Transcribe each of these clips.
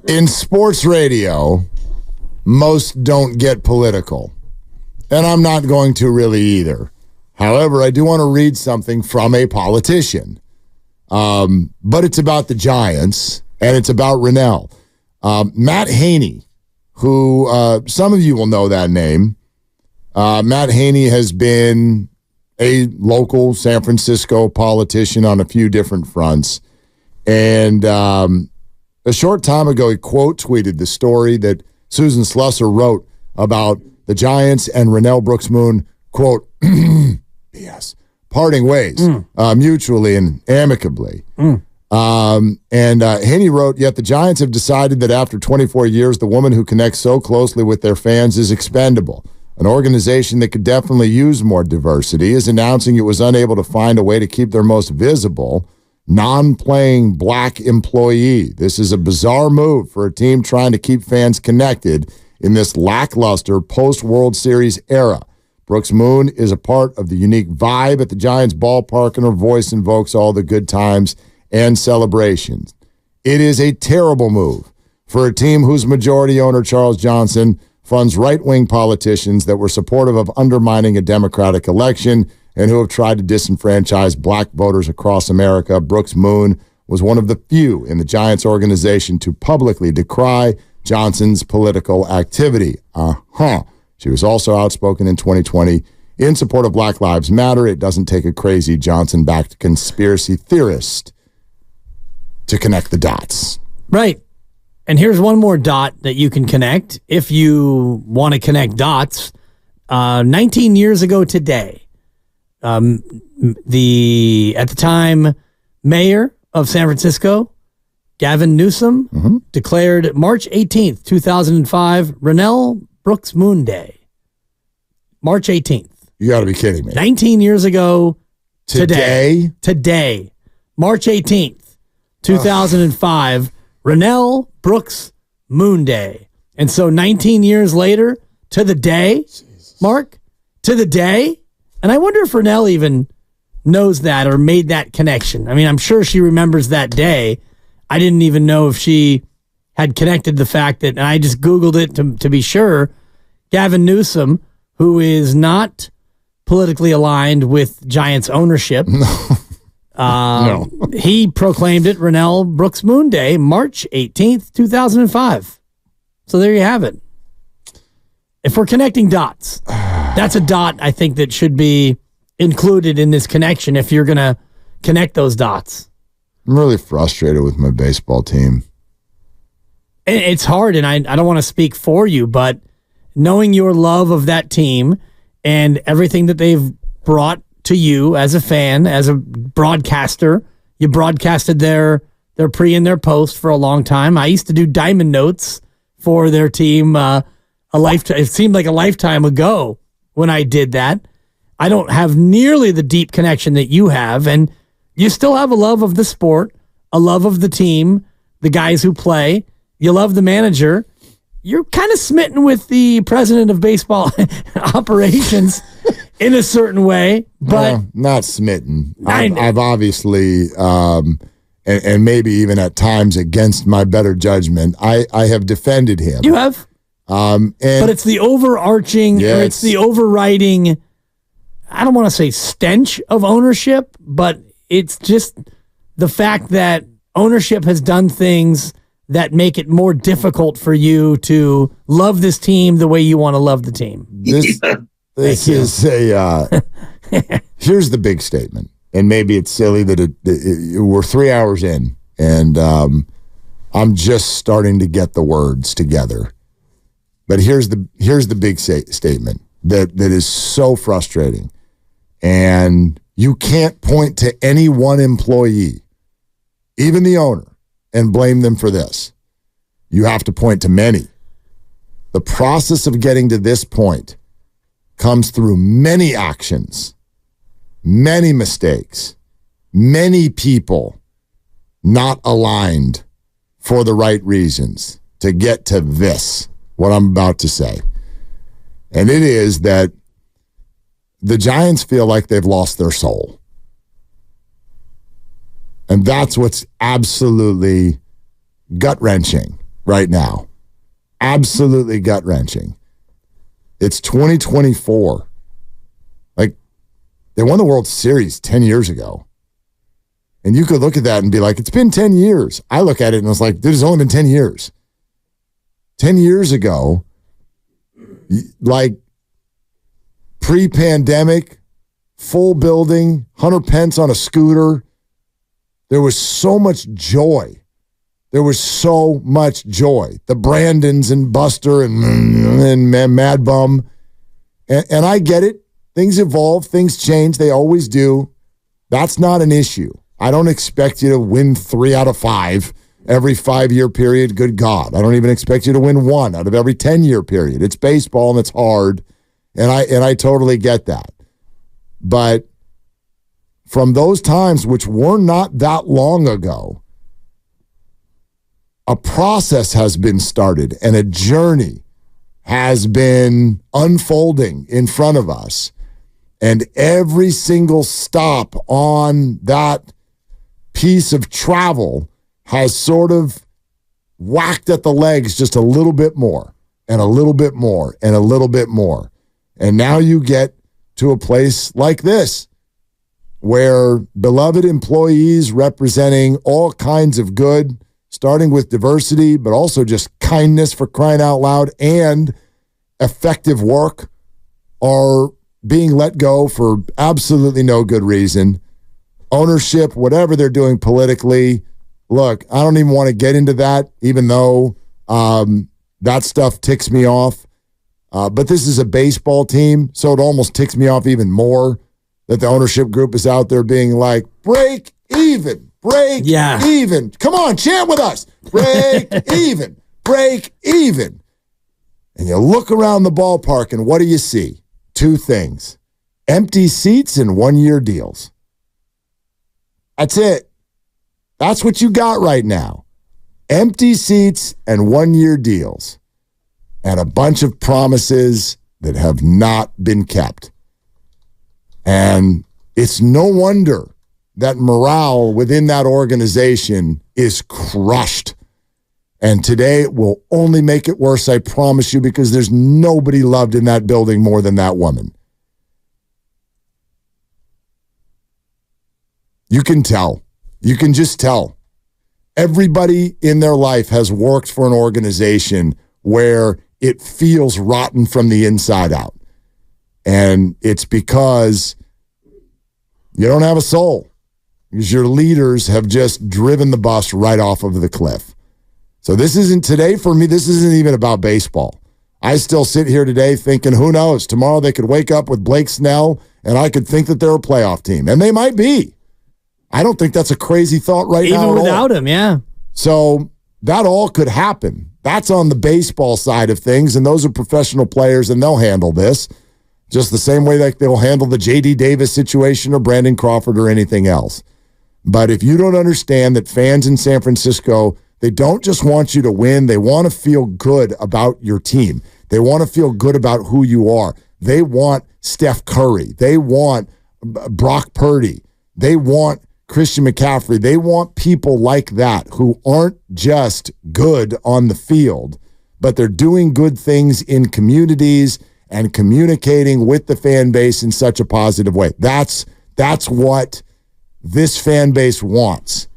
In sports radio, most don't get political. And I'm not going to really either. However, I do want to read something from a politician. But it's about the Giants, and it's about Renel. Matt Haney, who some of you will know that name. Matt Haney has been a local San Francisco politician on a few different fronts. And a short time ago, he quote tweeted the story that Susan Slusser wrote about the Giants and Renel Brooks-Moon, quote, yes, parting ways mutually and amicably. And Haney wrote, yet the Giants have decided that after 24 years, the woman who connects so closely with their fans is expendable. An organization that could definitely use more diversity is announcing it was unable to find a way to keep their most visible, non-playing black employee. This is a bizarre move for a team trying to keep fans connected in this lackluster post-World Series era. Brooks-Moon is a part of the unique vibe at the Giants ballpark, and her voice invokes all the good times and celebrations. It is a terrible move for a team whose majority owner, Charles Johnson, funds right-wing politicians that were supportive of undermining a Democratic election and who have tried to disenfranchise black voters across America. Brooks-Moon was one of the few in the Giants organization to publicly decry Johnson's political activity. She was also outspoken in 2020 in support of Black Lives Matter. It doesn't take a crazy Johnson-backed conspiracy theorist to connect the dots. Right. And here's one more dot that you can connect if you want to connect dots. 19 years ago today, at the time mayor of San Francisco, Gavin Newsom, declared March 18th, 2005, Renel Brooks-Moon Day. March 18th. You got to be kidding me. 19 years ago today. March 18th, 2005, Renel Brooks-Moon Day. And so 19 years later, to the day, Mark, to the day, and I wonder if Renel even knows that or made that connection. I mean, I'm sure she remembers that day. I didn't even know if she had connected the fact that, and I just Googled it to be sure, Gavin Newsom, who is not politically aligned with Giants ownership, No. he proclaimed it Renel Brooks-Moon Day, March 18th, 2005. So there you have it. If we're connecting dots, that's a dot I think that should be included in this connection if you're going to connect those dots. I'm really frustrated with my baseball team. It's hard, and I don't want to speak for you, but knowing your love of that team and everything that they've brought to you as a fan, as a broadcaster, you broadcasted their pre and their post for a long time. I used to do diamond notes for their team it seemed like a lifetime ago when I did that. I don't have nearly the deep connection that you have, and you still have a love of the sport, a love of the team, the guys who play. You love the manager. You're kind of smitten with the president of baseball operations in a certain way, but not smitten. I've obviously, and maybe even at times against my better judgment, I have defended him. You have, but it's the overarching, or it's the overriding. I don't want to say stench of ownership, but it's just the fact that ownership has done things that make it more difficult for you to love this team the way you want to love the team. This is here's the big statement, and maybe it's silly that we're 3 hours in, and I'm just starting to get the words together. But here's the big statement that is so frustrating, and you can't point to any one employee, even the owner, and blame them for this. You have to point to many. The process of getting to this point comes through many actions, many mistakes, many people not aligned for the right reasons to get to this, what I'm about to say. And it is that the Giants feel like they've lost their soul. And that's what's absolutely gut-wrenching right now. Absolutely gut-wrenching. It's 2024. Like, they won the World Series 10 years ago. And you could look at that and be like, it's been 10 years. I look at it and it's like, dude, it's only been 10 years. 10 years ago, like pre-pandemic, full building, Hunter Pence on a scooter. There was so much joy. There was so much joy. The Brandons and Buster and Mad Bum. And I get it. Things evolve. Things change. They always do. That's not an issue. I don't expect you to win 3 out of 5 every 5-year period. Good God. I don't even expect you to win 1 out of every 10-year period. It's baseball and it's hard. And I totally get that. But from those times, which were not that long ago, a process has been started and a journey has been unfolding in front of us. And every single stop on that piece of travel has sort of whacked at the legs just a little bit more and a little bit more and a little bit more. And now you get to a place like this where beloved employees representing all kinds of good, starting with diversity, but also just kindness, for crying out loud, and effective work, are being let go for absolutely no good reason. Ownership, whatever they're doing politically. Look, I don't even want to get into that, even though that stuff ticks me off. But this is a baseball team, so it almost ticks me off even more that the ownership group is out there being like, break even, break even. Come on, chant with us. Break even, break even. And you look around the ballpark, and what do you see? 2 things: empty seats and 1-year deals. That's it. That's what you got right now. Empty seats and 1-year deals. And a bunch of promises that have not been kept. And it's no wonder that morale within that organization is crushed. And today it will only make it worse, I promise you, because there's nobody loved in that building more than that woman. You can tell. You can just tell. Everybody in their life has worked for an organization where it feels rotten from the inside out. And it's because you don't have a soul. Because your leaders have just driven the bus right off of the cliff. So this isn't today for me. This isn't even about baseball. I still sit here today thinking, who knows? Tomorrow they could wake up with Blake Snell and I could think that they're a playoff team. And they might be. I don't think that's a crazy thought right now. Even without him, yeah. So that all could happen. That's on the baseball side of things, and those are professional players, and they'll handle this just the same way that they'll handle the J.D. Davis situation or Brandon Crawford or anything else. But if you don't understand that fans in San Francisco, they don't just want you to win. They want to feel good about your team. They want to feel good about who you are. They want Steph Curry. They want Brock Purdy. They want Christian McCaffrey. They want people like that who aren't just good on the field, but they're doing good things in communities and communicating with the fan base in such a positive way. That's what this fan base wants.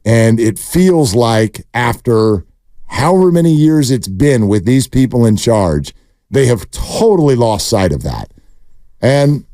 And it feels like after however many years it's been with these people in charge, they have totally lost sight of that. And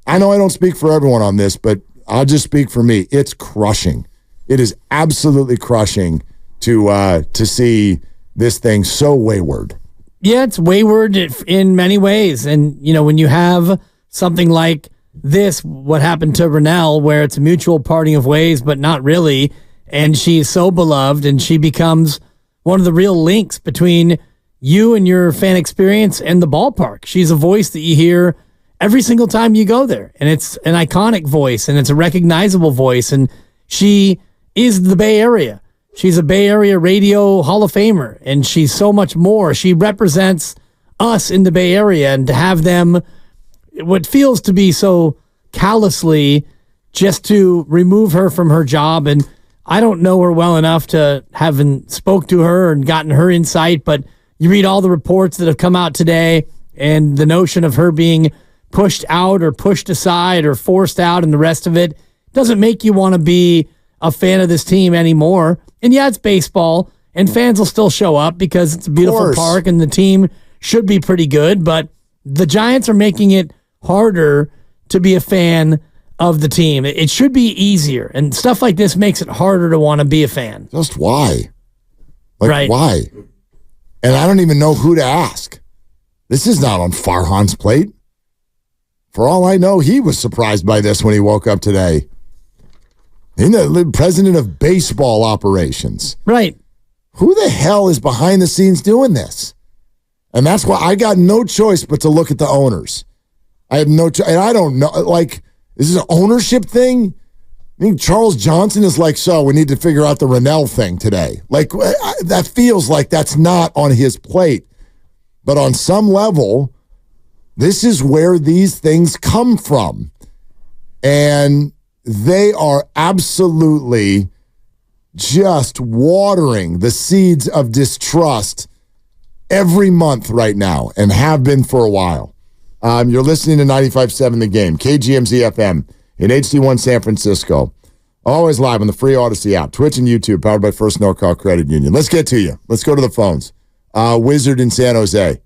I know I don't speak for everyone on this, but I'll just speak for me. It's crushing. It is absolutely crushing to see this thing so wayward. Yeah, it's wayward in many ways. And, you know, when you have something like this, what happened to Renel, where it's a mutual parting of ways, but not really, and she's so beloved, and she becomes one of the real links between you and your fan experience and the ballpark. She's a voice that you hear every single time you go there. And it's an iconic voice, and it's a recognizable voice. And she is the Bay Area. She's a Bay Area radio Hall of Famer, and she's so much more. She represents us in the Bay Area, and to have them, what feels to be so callously, just to remove her from her job. And I don't know her well enough to haven't spoke to her and gotten her insight, but you read all the reports that have come out today and the notion of her being pushed out or pushed aside or forced out and the rest of it doesn't make you want to be a fan of this team anymore. And yeah, it's baseball and fans will still show up because it's a beautiful park and the team should be pretty good, but the Giants are making it harder to be a fan of the team. It should be easier, and stuff like this makes it harder to want to be a fan. Just why? Right. Why? And I don't even know who to ask. This is not on Farhan's plate. For all I know, he was surprised by this when he woke up today. He's the president of baseball operations. Right. Who the hell is behind the scenes doing this? And that's why I got no choice but to look at the owners. I have no choice. And I don't know, like, is this an ownership thing? I think Charles Johnson is like, so we need to figure out the Renel thing today. Like, that feels like that's not on his plate. But on some level, this is where these things come from. And they are absolutely just watering the seeds of distrust every month right now and have been for a while. You're listening to 95.7 The Game, KGMZ FM in HD1 San Francisco. Always live on the free Odyssey app, Twitch and YouTube, powered by First NorCal Credit Union. Let's get to you. Let's go to the phones. Wizard in San Jose.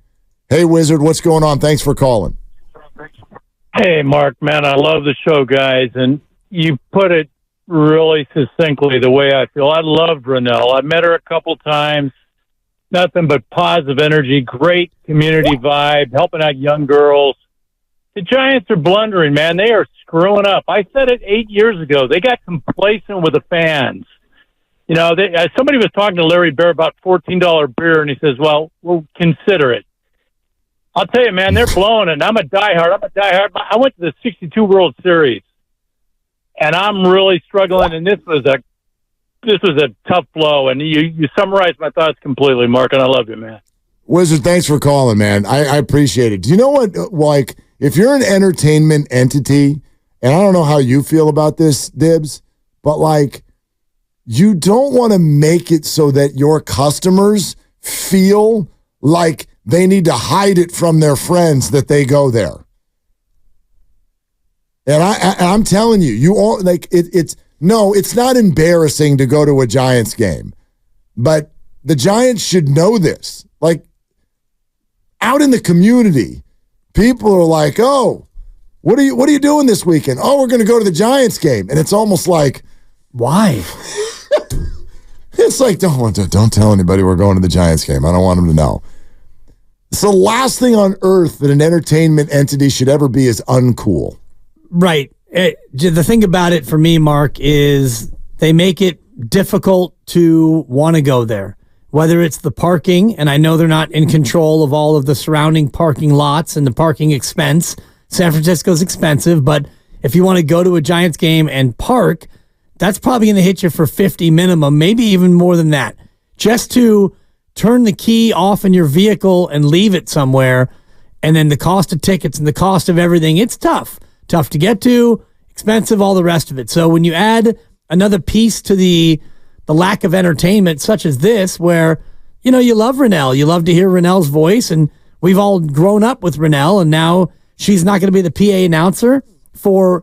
Hey, Wizard, what's going on? Thanks for calling. Hey, Mark, man, I love the show, guys, and you put it really succinctly the way I feel. I loved Renel. I met her a couple times. Nothing but positive energy, great community vibe, helping out young girls. The Giants are blundering, man. They are screwing up. I said it 8 years ago. They got complacent with the fans. You know, somebody was talking to Larry Bear about $14 beer, and he says, well, we'll consider it. I'll tell you, man, they're blowing it. I'm a diehard. I went to the 62 World Series, and I'm really struggling, and this was a tough blow, and you summarized my thoughts completely, Mark, and I love you, man. Wizard, thanks for calling, man. I appreciate it. Do you know what, like, if you're an entertainment entity, and I don't know how you feel about this, Dibs, but, like, you don't want to make it so that your customers feel like they need to hide it from their friends that they go there. And I'm telling you, you all, like, it's not embarrassing to go to a Giants game, but the Giants should know this. Like, out in the community, people are like, "Oh, what are you doing this weekend?" "Oh, we're going to go to the Giants game," and it's almost like, why? It's like, don't tell anybody we're going to the Giants game. I don't want them to know. It's the last thing on earth that an entertainment entity should ever be is uncool. Right. The thing about it for me, Mark, is they make it difficult to want to go there. Whether it's the parking, and I know they're not in control of all of the surrounding parking lots and the parking expense. San Francisco's expensive, but if you want to go to a Giants game and park, that's probably going to hit you for $50 minimum, maybe even more than that. Just to turn the key off in your vehicle and leave it somewhere, and then the cost of tickets and the cost of everything, it's tough. Tough to get to, expensive, all the rest of it. So when you add another piece to the lack of entertainment such as this, where, you know, you love Renel, you love to hear Renel's voice, and we've all grown up with Renel, and now she's not going to be the PA announcer for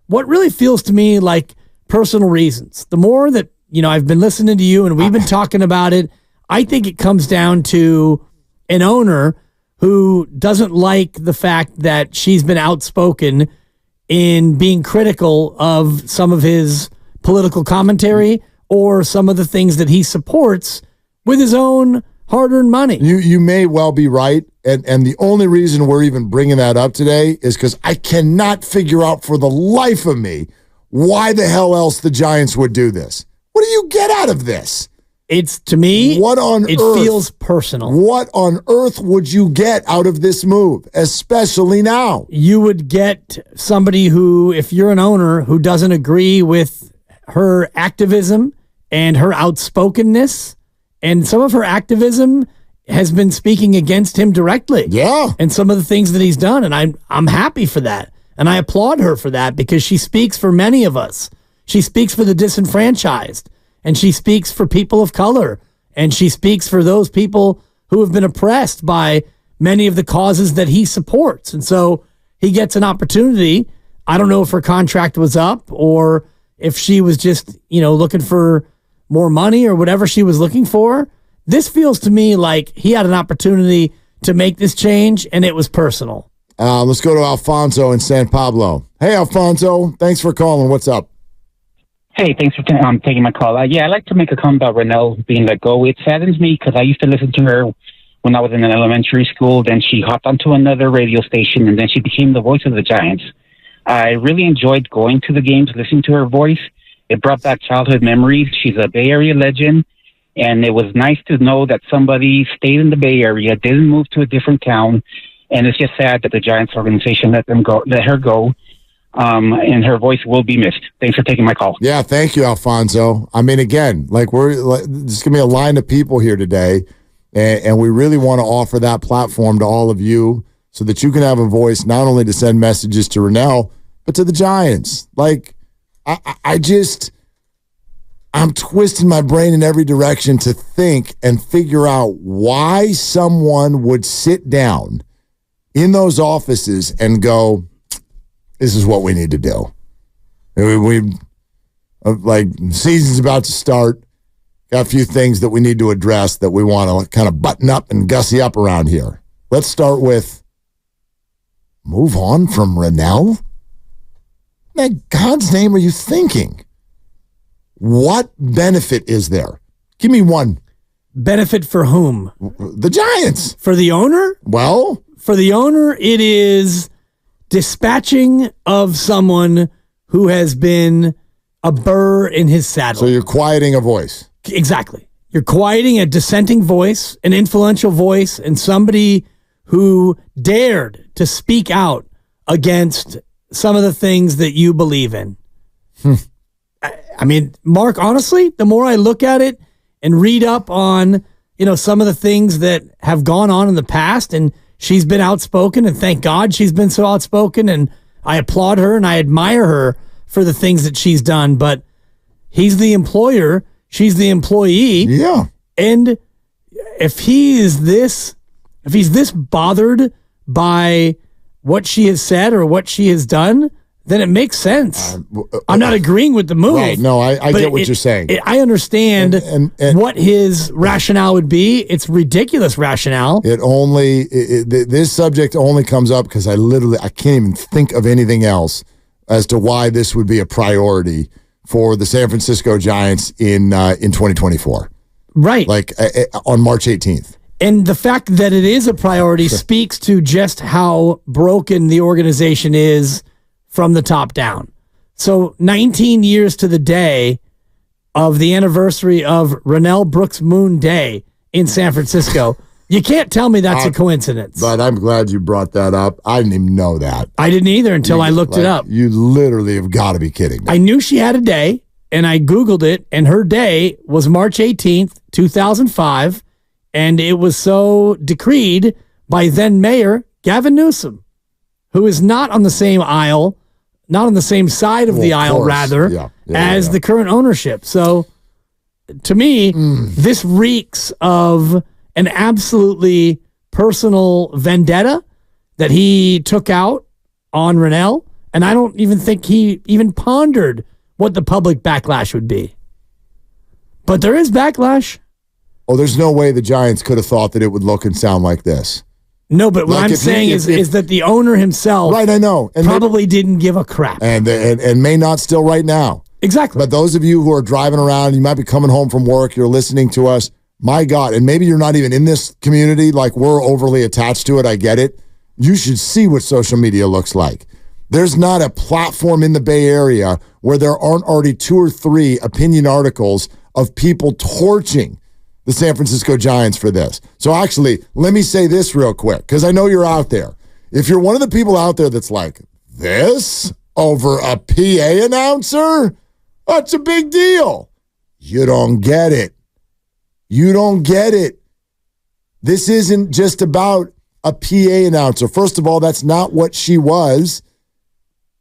what really feels to me like personal reasons. The more that, you know, I've been listening to you and we've been talking about it, I think it comes down to an owner who doesn't like the fact that she's been outspoken in being critical of some of his political commentary or some of the things that he supports with his own hard-earned money. You may well be right, and the only reason we're even bringing that up today is because I cannot figure out for the life of me why the hell else the Giants would do this. What do you get out of this? It's, to me, it feels personal. What on earth would you get out of this move, especially now? You would get somebody who, if you're an owner who doesn't agree with her activism and her outspokenness, and some of her activism has been speaking against him directly. Yeah. And some of the things that he's done, and I'm happy for that. And I applaud her for that because she speaks for many of us. She speaks for the disenfranchised. and she speaks for people of color, and she speaks for those people who have been oppressed by many of the causes that he supports. And so he gets an opportunity. I don't know if her contract was up or if she was just, looking for more money or whatever she was looking for. This feels to me like he had an opportunity to make this change, and it was personal. Let's go to Alfonso in San Pablo. Hey, Alfonso. Thanks for calling. What's up? Hey, thanks for taking my call. I'd like to make a comment about Renel being let go. It saddens me because I used to listen to her when I was in an elementary school. Then she hopped onto another radio station, and then she became the voice of the Giants. I really enjoyed going to the games, listening to her voice. It brought back childhood memories. She's a Bay Area legend, and it was nice to know that somebody stayed in the Bay Area, didn't move to a different town, and it's just sad that the Giants organization let her go. And her voice will be missed. Thanks for taking my call. Yeah, thank you, Alfonso. I mean, again, there's going to be a line of people here today, and we really want to offer that platform to all of you so that you can have a voice not only to send messages to Renel, but to the Giants. I'm twisting my brain in every direction to think and figure out why someone would sit down in those offices and go, this is what we need to do. Season's about to start. Got a few things that we need to address that we want to kind of button up and gussy up around here. Let's start with move on from Renel. In God's name are you thinking? What benefit is there? Give me one. Benefit for whom? The Giants. For the owner? Well, for the owner, it is dispatching of someone who has been a burr in his saddle. So you're quieting a voice. Exactly. You're quieting a dissenting voice, an influential voice, and somebody who dared to speak out against some of the things that you believe in. I mean, Mark, honestly, the more I look at it and read up on, some of the things that have gone on in the past, and she's been outspoken, and thank God she's been so outspoken, and I applaud her and I admire her for the things that she's done, but he's the employer, she's the employee. Yeah. And if he's this bothered by what she has said or what she has done, then it makes sense. I'm not agreeing with the move. Right. No, I get what you're saying. I understand and what his rationale would be. It's ridiculous rationale. This subject only comes up because I can't even think of anything else as to why this would be a priority for the San Francisco Giants in 2024. Right. On March 18th. And the fact that it is a priority speaks to just how broken the organization is from the top down. So 19 years to the day of the anniversary of Renel Brooks-Moon Day in San Francisco. You can't tell me that's a coincidence. But I'm glad you brought that up. I didn't even know that. I didn't either until I looked it up. You literally have got to be kidding me. I knew she had a day, and I Googled it, and her day was March 18th, 2005, and it was so decreed by then Mayor Gavin Newsom, who is not on the same aisle, not on the same side of the aisle, rather, as the current ownership. So, to me, this reeks of an absolutely personal vendetta that he took out on Renel, and I don't even think he even pondered what the public backlash would be. But there is backlash. Oh, there's no way the Giants could have thought that it would look and sound like this. No, but what I'm saying is that the owner himself, right? I know, and probably didn't give a crap, and may not still right now. Exactly. But those of you who are driving around, you might be coming home from work, you're listening to us. My God, and maybe you're not even in this community, like we're overly attached to it. I get it. You should see what social media looks like. There's not a platform in the Bay Area where there aren't already 2 or 3 opinion articles of people torching the San Francisco Giants for this. So actually, let me say this real quick, because I know you're out there. If you're one of the people out there that's like, this over a PA announcer? That's a big deal. You don't get it. You don't get it. This isn't just about a PA announcer. First of all, that's not what she was.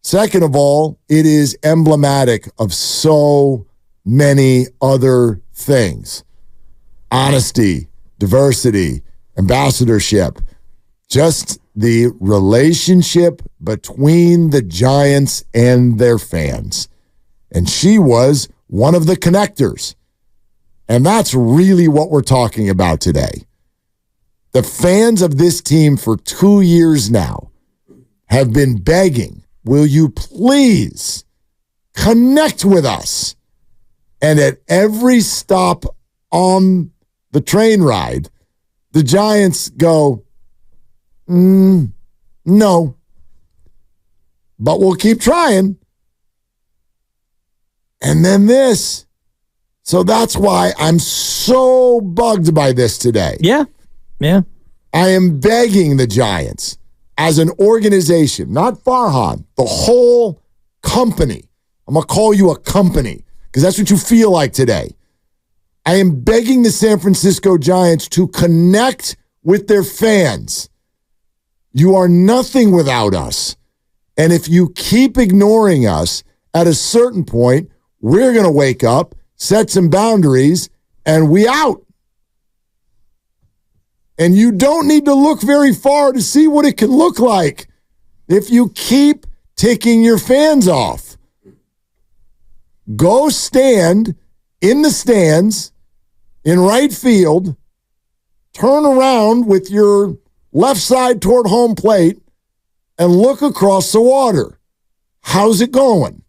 Second of all, it is emblematic of so many other things. Honesty, diversity, ambassadorship, just the relationship between the Giants and their fans. And she was one of the connectors. And that's really what we're talking about today. The fans of this team for 2 years now have been begging, will you please connect with us? And at every stop on the train ride, the Giants go, no, but we'll keep trying. And then this. So that's why I'm so bugged by this today. Yeah. I am begging the Giants as an organization, not Farhan, the whole company. I'm going to call you a company because that's what you feel like today. I am begging the San Francisco Giants to connect with their fans. You are nothing without us. And if you keep ignoring us, at a certain point, we're going to wake up, set some boundaries, and we out. And you don't need to look very far to see what it can look like if you keep ticking your fans off. Go stand in the stands in right field, turn around with your left side toward home plate, and look across the water. How's it going?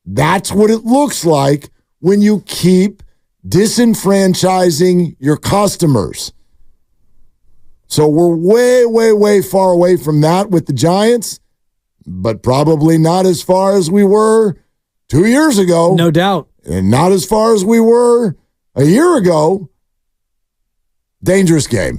That's what it looks like when you keep disenfranchising your customers. So we're way, way, way far away from that with the Giants, but probably not as far as we were 2 years ago. No doubt. And not as far as we were a year ago. Dangerous game.